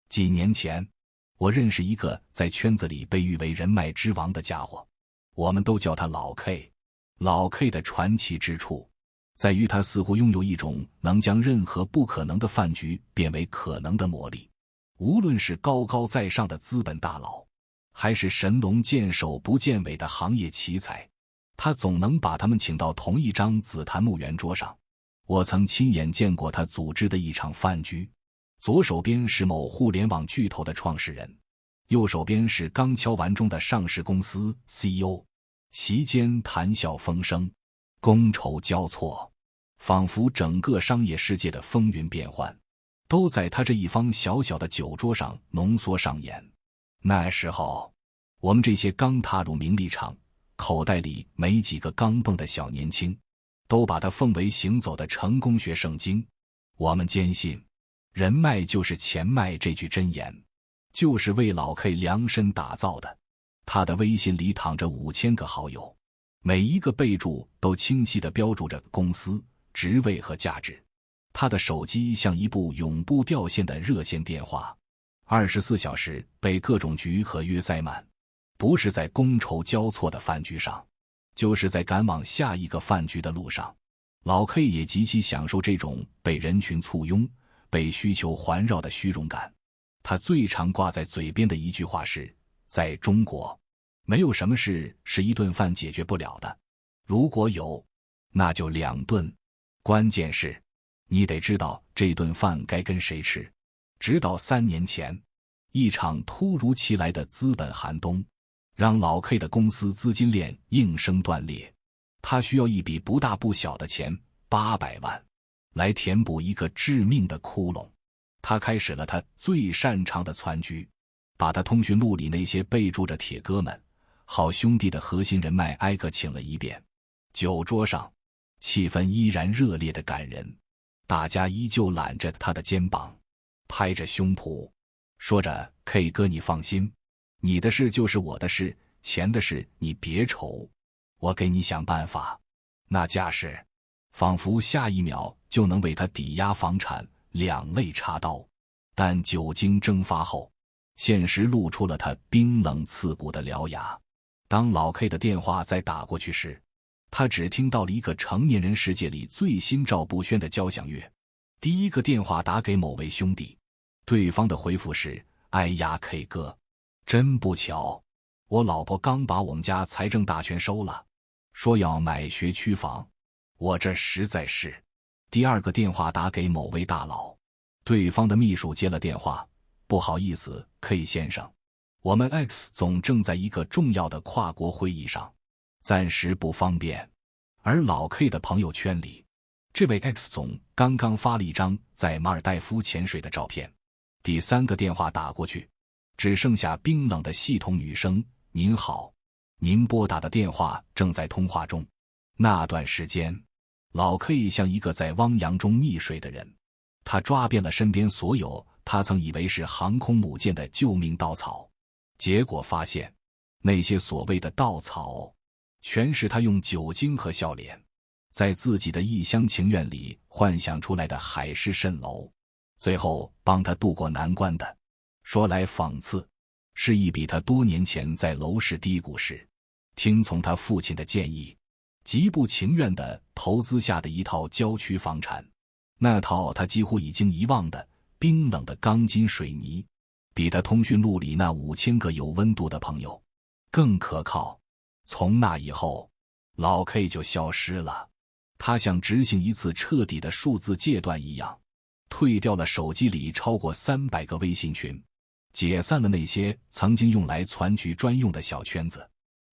几年前，我认识一个在圈子里被誉为人脉之王的家伙，我们都叫他老 K。老 K 的传奇之处，在于他似乎拥有一种能将任何不可能的饭局变为可能的魔力。无论是高高在上的资本大佬，还是神龙见首不见尾的行业奇才，他总能把他们请到同一张紫檀木圆桌上。我曾亲眼见过他组织的一场饭局，左手边是某互联网巨头的创始人，右手边是刚敲完钟的上市公司 CEO。席间谈笑风生，觥筹交错，仿佛整个商业世界的风云变幻都在他这一方小小的酒桌上浓缩上演。那时候，我们这些刚踏入名利场，口袋里没几个钢镚的小年轻，都把它奉为行走的成功学圣经。我们坚信，人脉就是钱脉这句箴言，就是为老 K 量身打造的。他的微信里躺着5000个好友，每一个备注都清晰地标注着公司、职位和价值。他的手机像一部永不掉线的热线电话，24小时被各种局和约塞满。不是在觥筹交错的饭局上，就是在赶往下一个饭局的路上。老 K 也极其享受这种被人群簇拥、被需求环绕的虚荣感。他最常挂在嘴边的一句话是，在中国，没有什么事是一顿饭解决不了的，如果有，那就2顿。关键是，你得知道这顿饭该跟谁吃。直到3年前，一场突如其来的资本寒冬，让老 K 的公司资金链应声断裂。他需要一笔不大不小的钱，800万，来填补一个致命的窟窿。他开始了他最擅长的攒局，把他通讯录里那些备注着铁哥们、好兄弟的核心人脉挨个请了一遍。酒桌上，气氛依然热烈的感人，大家依旧揽着他的肩膀，拍着胸脯，说着 K 哥你放心，你的事就是我的事，钱的事你别愁，我给你想办法。那架势，仿佛下一秒就能为他抵押房产，两肋插刀。但酒精蒸发后，现实露出了他冰冷刺骨的獠牙。当老 K 的电话再打过去时，他只听到了一个成年人世界里最心照不宣的交响乐。第一个电话打给某位兄弟，对方的回复是：哎呀 K 哥，真不巧，我老婆刚把我们家财政大权收了，说要买学区房，我这实在是。第二个电话打给某位大佬，对方的秘书接了电话，不好意思 K 先生，我们 X 总正在一个重要的跨国会议上，暂时不方便。而老 K 的朋友圈里，这位 X 总刚刚发了一张在马尔代夫潜水的照片。第三个电话打过去，只剩下冰冷的系统女声：您好，您拨打的电话正在通话中。那段时间，老 K 像一个在汪洋中溺水的人，他抓遍了身边所有他曾以为是航空母舰的救命稻草，结果发现，那些所谓的稻草，全是他用酒精和笑脸，在自己的一厢情愿里幻想出来的海市蜃楼。最后帮他渡过难关的，说来讽刺，是一笔他多年前在楼市低谷时，听从他父亲的建议，极不情愿地投资下的一套郊区房产。那套他几乎已经遗忘的冰冷的钢筋水泥，比他通讯录里那5000个有温度的朋友更可靠。从那以后，老 K 就消失了。他像执行一次彻底的数字戒断一样，退掉了手机里超过300个微信群，解散了那些曾经用来攒局专用的小圈子，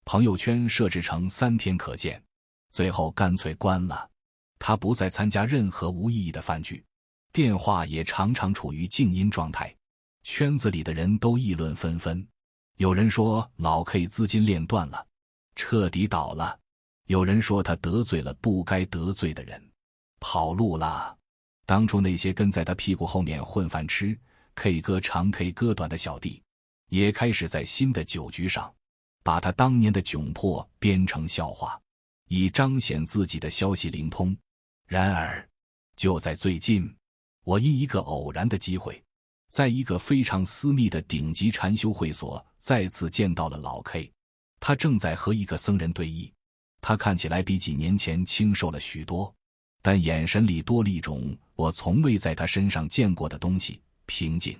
朋友圈设置成3天可见，最后干脆关了。他不再参加任何无意义的饭局，电话也常常处于静音状态。圈子里的人都议论纷纷，有人说老 K 资金链断了，彻底倒了；有人说他得罪了不该得罪的人，跑路了。当初那些跟在他屁股后面混饭吃 K 歌长 K 歌短的小弟，也开始在新的酒局上把他当年的窘迫编成笑话，以彰显自己的消息灵通。然而就在最近，我因一个偶然的机会在一个非常私密的顶级禅修会所，再次见到了老 K。他正在和一个僧人对弈，他看起来比几年前清瘦了许多，但眼神里多了一种我从未在他身上见过的东西，平静，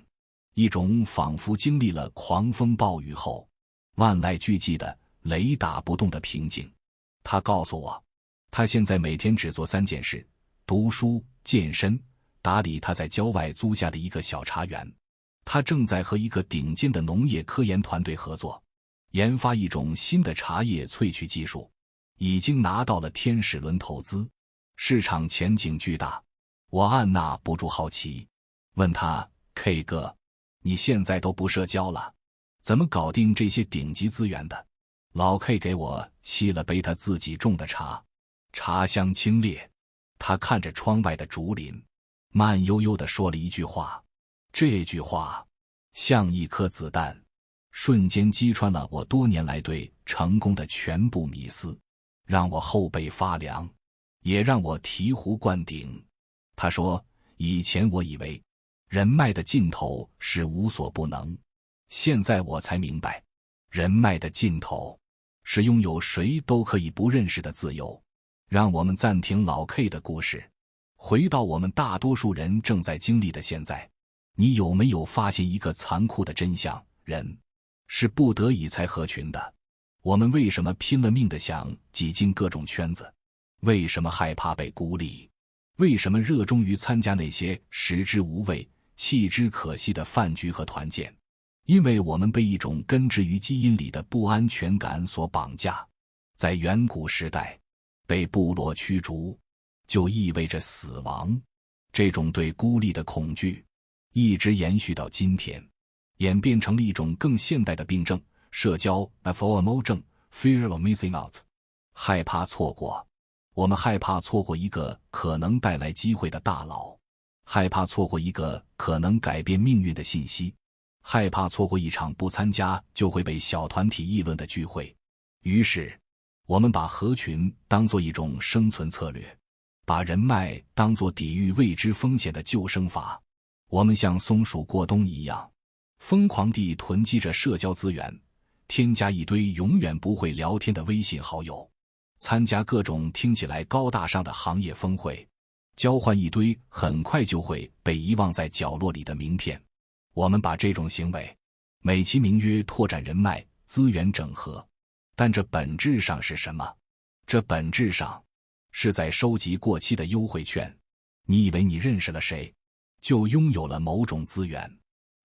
一种仿佛经历了狂风暴雨后万籁俱寂的雷打不动的平静。他告诉我，他现在每天只做3件事：读书、健身、打理他在郊外租下的一个小茶园。他正在和一个顶尖的农业科研团队合作，研发一种新的茶叶萃取技术，已经拿到了天使轮投资，市场前景巨大。我按捺不住好奇，问他 ：“K 哥，你现在都不社交了，怎么搞定这些顶级资源的？”老 K 给我沏了杯他自己种的茶，茶香清冽。他看着窗外的竹林，慢悠悠地说了一句话，这句话像一颗子弹，瞬间击穿了我多年来对成功的全部迷思，让我后背发凉，也让我醍醐灌顶。他说，以前我以为人脉的尽头是无所不能，现在我才明白，人脉的尽头是拥有谁都可以不认识的自由。让我们暂停老 K 的故事，回到我们大多数人正在经历的现在。你有没有发现一个残酷的真相？人是不得已才合群的。我们为什么拼了命地想挤进各种圈子？为什么害怕被孤立？为什么热衷于参加那些食之无味、弃之可惜的饭局和团建？因为我们被一种根植于基因里的不安全感所绑架。在远古时代，被部落驱逐就意味着死亡，这种对孤立的恐惧一直延续到今天，演变成了一种更现代的病症——社交 FOMO 症 （Fear of Missing Out）， 害怕错过。我们害怕错过一个可能带来机会的大佬，害怕错过一个可能改变命运的信息，害怕错过一场不参加就会被小团体议论的聚会。于是我们把合群当作一种生存策略，把人脉当作抵御未知风险的救生筏。我们像松鼠过冬一样，疯狂地囤积着社交资源，添加一堆永远不会聊天的微信好友，参加各种听起来高大上的行业峰会，交换一堆很快就会被遗忘在角落里的名片。我们把这种行为美其名曰拓展人脉、资源整合，但这本质上是什么？这本质上是在收集过期的优惠券。你以为你认识了谁，就拥有了某种资源，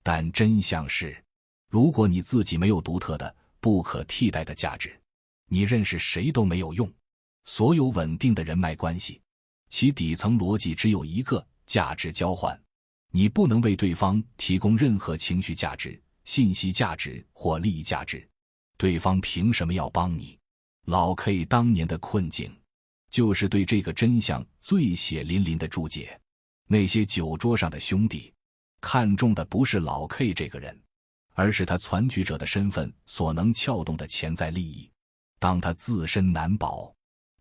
但真相是，如果你自己没有独特的、不可替代的价值，你认识谁都没有用。所有稳定的人脉关系，其底层逻辑只有一个：价值交换。你不能为对方提供任何情绪价值、信息价值或利益价值，对方凭什么要帮你？老 K 当年的困境，就是对这个真相最血淋淋的注解。那些酒桌上的兄弟，看重的不是老 K 这个人，而是他传局者的身份所能撬动的潜在利益。当他自身难保，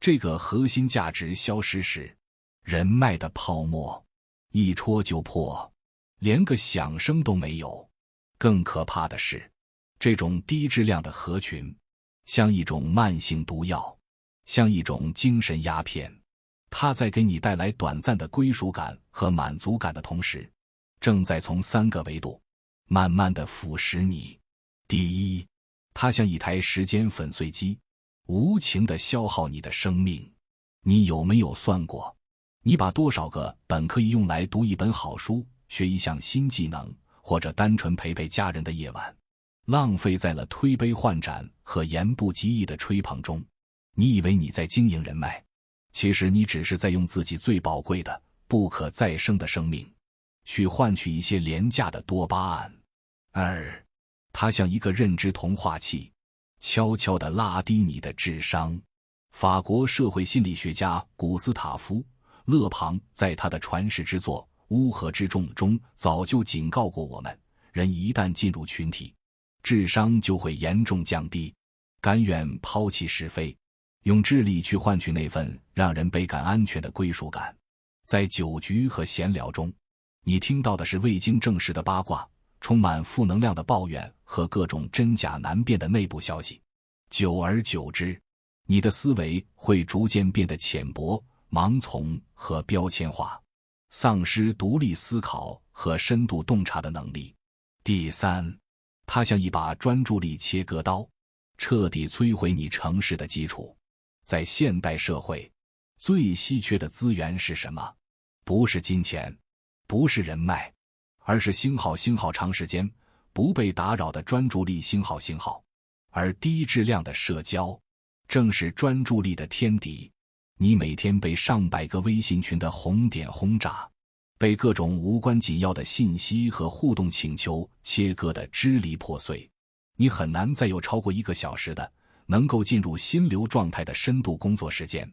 这个核心价值消失时，人脉的泡沫一戳就破，连个响声都没有。更可怕的是，这种低质量的合群，像一种慢性毒药，像一种精神鸦片。它在给你带来短暂的归属感和满足感的同时，正在从3个维度慢慢地腐蚀你。第一，它像一台时间粉碎机，无情地消耗你的生命。你有没有算过，你把多少个本可以用来读一本好书、学一项新技能，或者单纯陪陪家人的夜晚，浪费在了推杯换盏和言不及义的吹捧中？你以为你在经营人脉，其实你只是在用自己最宝贵的、不可再生的生命，去换取一些廉价的多巴胺。2，它像一个认知同化器，悄悄地拉低你的智商。法国社会心理学家古斯塔夫·勒庞在他的传世之作《乌合之众》中早就警告过我们，人一旦进入群体，智商就会严重降低。甘愿抛弃是非，用智力去换取那份让人倍感安全的归属感。在酒局和闲聊中，你听到的是未经证实的八卦，充满负能量的抱怨和各种真假难辨的内部消息。久而久之，你的思维会逐渐变得浅薄、盲从和标签化，丧失独立思考和深度洞察的能力。第三，它像一把专注力切割刀，彻底摧毁你成事的基础。在现代社会，最稀缺的资源是什么？不是金钱，不是人脉，而是星号长时间不被打扰的专注力星号。而低质量的社交正是专注力的天敌。你每天被上百个微信群的红点轰炸，被各种无关紧要的信息和互动请求切割得支离破碎。你很难再有超过1个小时的能够进入心流状态的深度工作时间，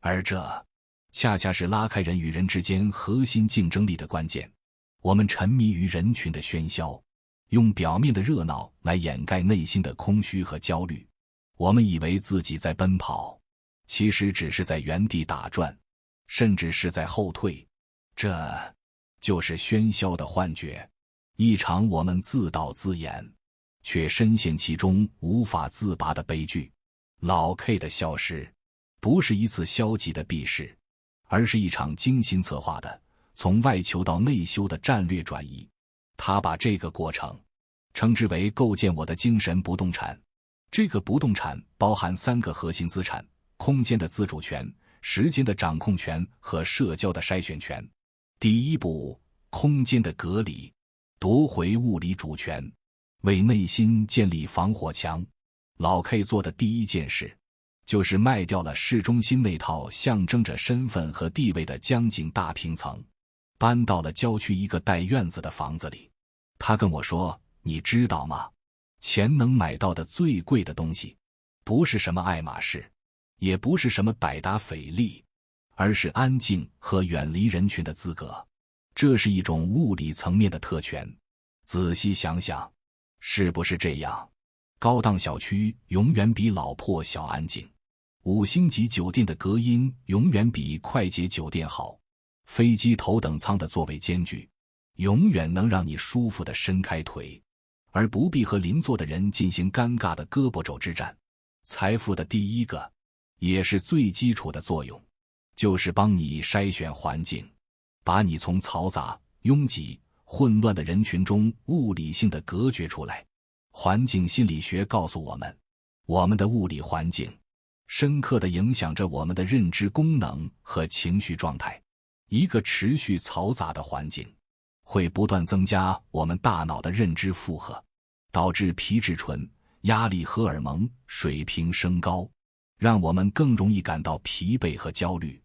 而这恰恰是拉开人与人之间核心竞争力的关键。我们沉迷于人群的喧嚣，用表面的热闹来掩盖内心的空虚和焦虑。我们以为自己在奔跑，其实只是在原地打转，甚至是在后退。这就是喧嚣的幻觉，一场我们自导自演，却深陷其中无法自拔的悲剧。老 K 的消失，不是一次消极的避世，而是一场精心策划的从外求到内修的战略转移。他把这个过程称之为构建我的精神不动产。这个不动产包含3个核心资产：空间的自主权、时间的掌控权和社交的筛选权。第一步，空间的隔离，夺回物理主权，为内心建立防火墙。老 K 做的第一件事，就是卖掉了市中心那套象征着身份和地位的江景大平层，搬到了郊区一个带院子的房子里。他跟我说，你知道吗？钱能买到的最贵的东西，不是什么爱马仕，也不是什么百达翡丽，而是安静和远离人群的资格。这是一种物理层面的特权。仔细想想，是不是这样？高档小区永远比老破小安静，5星级酒店的隔音永远比快捷酒店好，飞机头等舱的座位间距永远能让你舒服地伸开腿，而不必和邻座的人进行尴尬的胳膊肘之战。财富的第一个，也是最基础的作用，就是帮你筛选环境，把你从嘈杂、拥挤、混乱的人群中物理性的隔绝出来。环境心理学告诉我们，我们的物理环境深刻地影响着我们的认知功能和情绪状态。一个持续嘈杂的环境会不断增加我们大脑的认知负荷，导致皮质醇、压力荷尔蒙水平升高，让我们更容易感到疲惫和焦虑。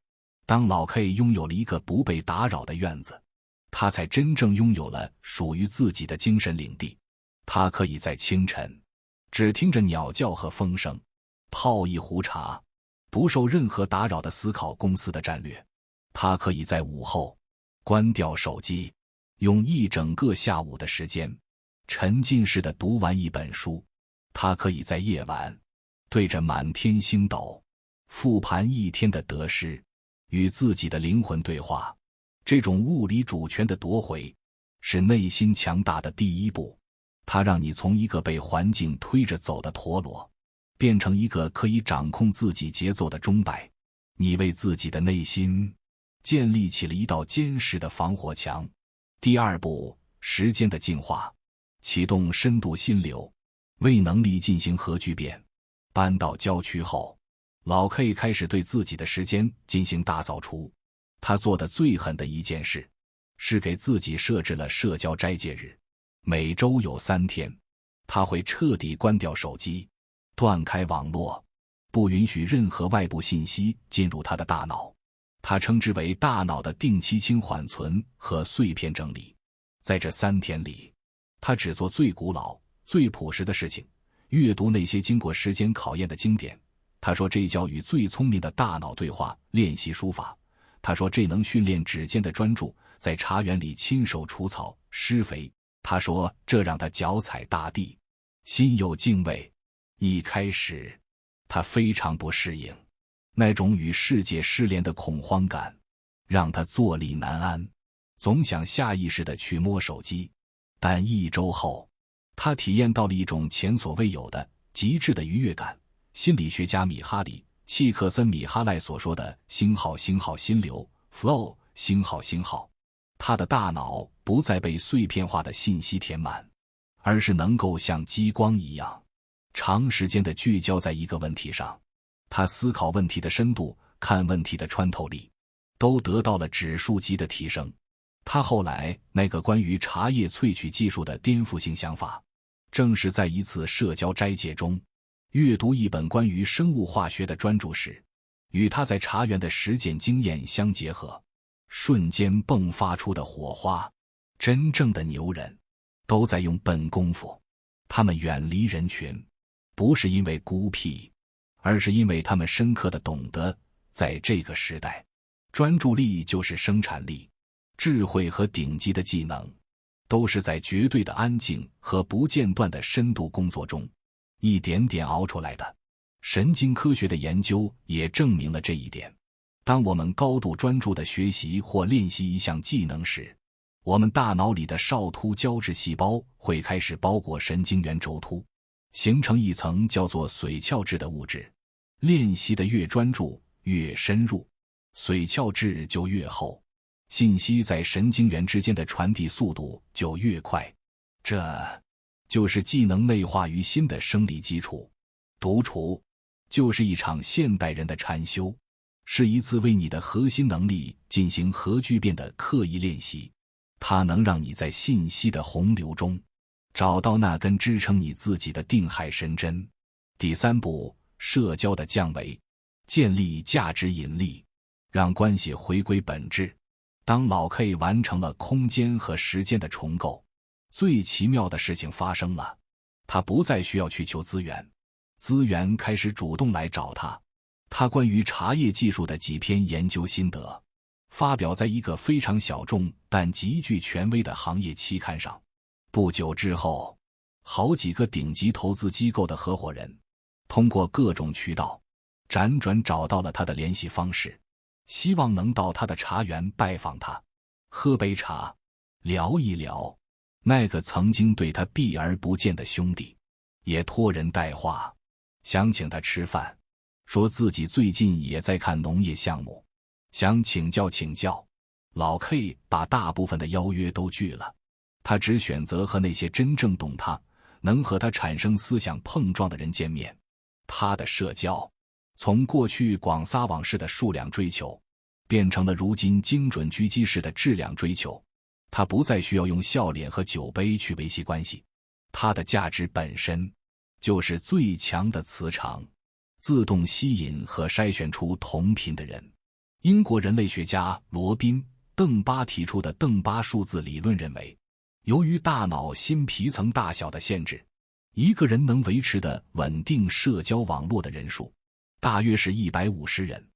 当老 K 拥有了一个不被打扰的院子，他才真正拥有了属于自己的精神领地。他可以在清晨只听着鸟叫和风声，泡一壶茶，不受任何打扰地思考公司的战略。他可以在午后关掉手机，用一整个下午的时间沉浸式地读完一本书。他可以在夜晚对着满天星斗复盘一天的得失，与自己的灵魂对话。这种物理主权的夺回是内心强大的第一步，它让你从一个被环境推着走的陀螺，变成一个可以掌控自己节奏的钟摆。你为自己的内心建立起了一道坚实的防火墙。第二步，时间的净化，启动深度心流，为能力进行核聚变。搬到郊区后，老 K 开始对自己的时间进行大扫除。他做的最狠的一件事，是给自己设置了社交斋戒日。每周有3天，他会彻底关掉手机，断开网络，不允许任何外部信息进入他的大脑。他称之为大脑的定期清缓存和碎片整理。在这3天里，他只做最古老、最朴实的事情，阅读那些经过时间考验的经典。他说这叫与最聪明的大脑对话，练习书法。他说这能训练指尖的专注，在茶园里亲手除草、施肥。他说这让他脚踩大地，心有敬畏。一开始，他非常不适应，那种与世界失联的恐慌感，让他坐立难安。总想下意识地去摸手机。但1周后，他体验到了一种前所未有的极致的愉悦感。心理学家米哈里·契克森米哈赖所说的星号心流 flow 星号，他的大脑不再被碎片化的信息填满，而是能够像激光一样长时间地聚焦在一个问题上。他思考问题的深度，看问题的穿透力，都得到了指数级的提升。他后来那个关于茶叶萃取技术的颠覆性想法，正是在一次社交斋戒中阅读一本关于生物化学的专著时，与他在茶园的实践经验相结合，瞬间迸发出的火花。真正的牛人都在用笨功夫，他们远离人群，不是因为孤僻，而是因为他们深刻地懂得，在这个时代，专注力就是生产力，智慧和顶级的技能都是在绝对的安静和不间断的深度工作中一点点熬出来的。神经科学的研究也证明了这一点。当我们高度专注地学习或练习一项技能时，我们大脑里的少突胶质细胞会开始包裹神经元轴突，形成一层叫做髓鞘质的物质。练习的越专注，越深入，髓鞘质就越厚，信息在神经元之间的传递速度就越快。这就是技能内化于心的生理基础。独处就是一场现代人的禅修，是一次为你的核心能力进行核聚变的刻意练习。它能让你在信息的洪流中找到那根支撑你自己的定海神针。第3步，社交的降维，建立价值引力，让关系回归本质。当老 K 完成了空间和时间的重构，最奇妙的事情发生了。他不再需要去求资源，资源开始主动来找他。他关于茶叶技术的几篇研究心得发表在一个非常小众但极具权威的行业期刊上。不久之后，好几个顶级投资机构的合伙人通过各种渠道辗转找到了他的联系方式，希望能到他的茶园拜访他，喝杯茶，聊一聊。那个曾经对他避而不见的兄弟也托人带话，想请他吃饭，说自己最近也在看农业项目，想请教。老 K 把大部分的邀约都拒了，他只选择和那些真正懂他，能和他产生思想碰撞的人见面。他的社交从过去广撒网式的数量追求，变成了如今精准狙击式的质量追求。他不再需要用笑脸和酒杯去维系关系，他的价值本身就是最强的磁场，自动吸引和筛选出同频的人。英国人类学家罗宾·邓巴提出的邓巴数字理论认为，由于大脑新皮层大小的限制，一个人能维持的稳定社交网络的人数大约是150人。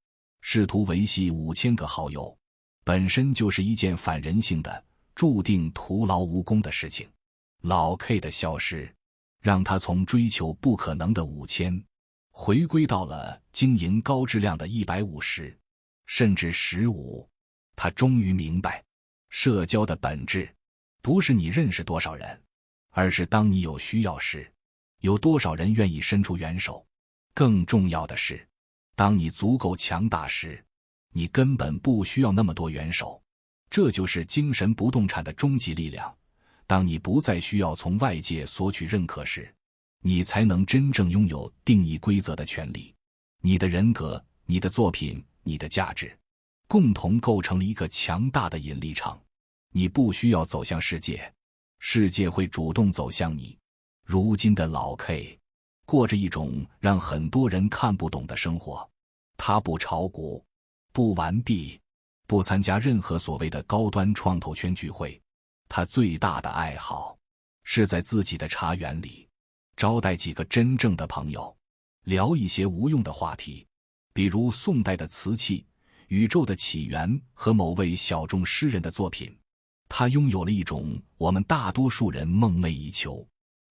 试图维系5000个好友，本身就是一件反人性的、注定徒劳无功的事情。老 K 的消失，让他从追求不可能的5000，回归到了经营高质量的150，甚至15。他终于明白，社交的本质不是你认识多少人，而是当你有需要时，有多少人愿意伸出援手。更重要的是，当你足够强大时，你根本不需要那么多援手。这就是精神不动产的终极力量。当你不再需要从外界索取认可时，你才能真正拥有定义规则的权利。你的人格、你的作品、你的价值，共同构成了一个强大的引力场。你不需要走向世界，世界会主动走向你。如今的老 K 过着一种让很多人看不懂的生活。他不炒股，不玩币，不参加任何所谓的高端创投圈聚会。他最大的爱好是在自己的茶园里招待几个真正的朋友，聊一些无用的话题，比如宋代的瓷器、宇宙的起源和某位小众诗人的作品。他拥有了一种我们大多数人梦寐以求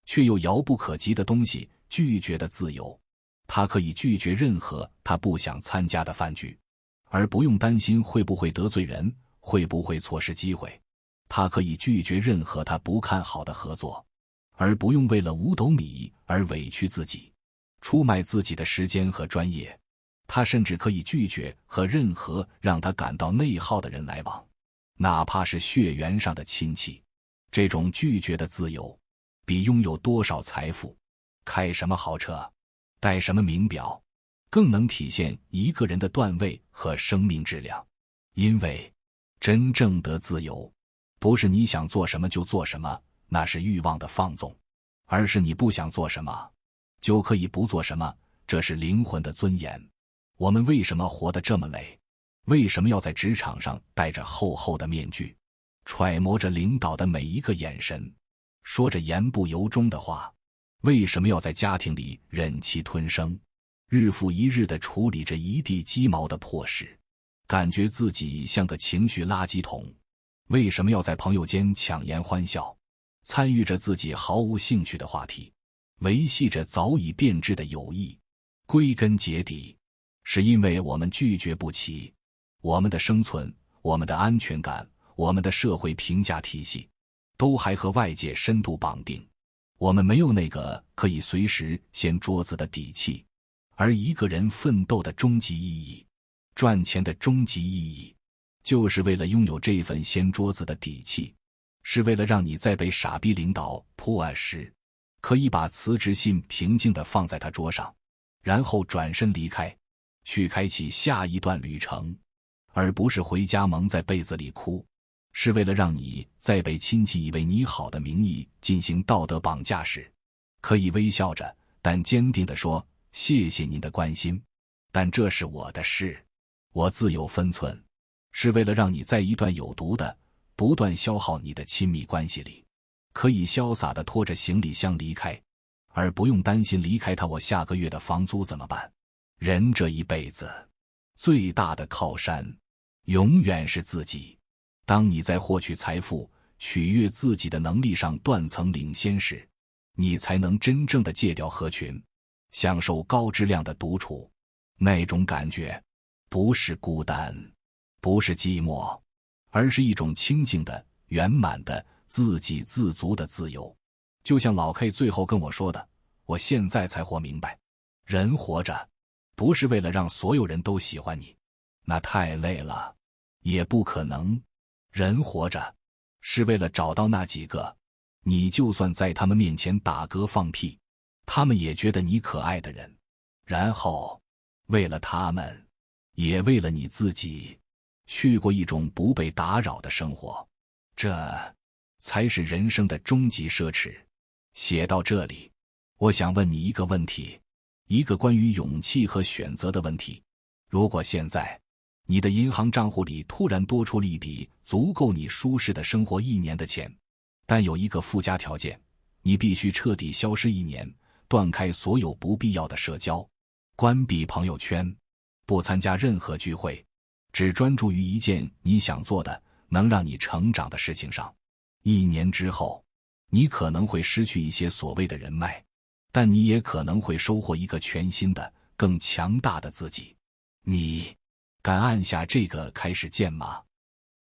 却又遥不可及的东西——拒绝的自由。他可以拒绝任何他不想参加的饭局，而不用担心会不会得罪人，会不会错失机会。他可以拒绝任何他不看好的合作，而不用为了五斗米而委屈自己，出卖自己的时间和专业。他甚至可以拒绝和任何让他感到内耗的人来往，哪怕是血缘上的亲戚。这种拒绝的自由，比拥有多少财富、开什么豪车、戴什么名表，更能体现一个人的段位和生命质量。因为真正的自由，不是你想做什么就做什么，那是欲望的放纵，而是你不想做什么，就可以不做什么，这是灵魂的尊严。我们为什么活得这么累？为什么要在职场上戴着厚厚的面具，揣摩着领导的每一个眼神，说着言不由衷的话？为什么要在家庭里忍气吞声，日复一日地处理着一地鸡毛的破事，感觉自己像个情绪垃圾桶？为什么要在朋友间强颜欢笑，参与着自己毫无兴趣的话题，维系着早已变质的友谊？归根结底，是因为我们拒绝不起，我们的生存、我们的安全感、我们的社会评价体系，都还和外界深度绑定。我们没有那个可以随时掀桌子的底气。而一个人奋斗的终极意义，赚钱的终极意义，就是为了拥有这份掀桌子的底气，是为了让你在被傻逼领导破时，可以把辞职信平静地放在他桌上，然后转身离开，去开启下一段旅程，而不是回家蒙在被子里哭。是为了让你在被亲戚以为你好的名义进行道德绑架时，可以微笑着但坚定地说，谢谢您的关心，但这是我的事，我自有分寸。是为了让你在一段有毒的、不断消耗你的亲密关系里，可以潇洒地拖着行李箱离开，而不用担心离开他我下个月的房租怎么办。人这一辈子最大的靠山，永远是自己。当你在获取财富、取悦自己的能力上断层领先时，你才能真正的戒掉合群，享受高质量的独处。那种感觉，不是孤单，不是寂寞，而是一种清静的、圆满的、自给自足的自由。就像老 K 最后跟我说的，我现在才活明白，人活着，不是为了让所有人都喜欢你，那太累了，也不可能。人活着，是为了找到那几个，你就算在他们面前打嗝放屁，他们也觉得你可爱的人，然后为了他们，也为了你自己，去过一种不被打扰的生活，这才是人生的终极奢侈。写到这里，我想问你一个问题，一个关于勇气和选择的问题。如果现在你的银行账户里突然多出了一笔足够你舒适的生活1年的钱，但有一个附加条件，你必须彻底消失1年，断开所有不必要的社交，关闭朋友圈，不参加任何聚会，只专注于一件你想做的、能让你成长的事情上。1年之后，你可能会失去一些所谓的人脉，但你也可能会收获一个全新的、更强大的自己。你敢按下这个开始键吗？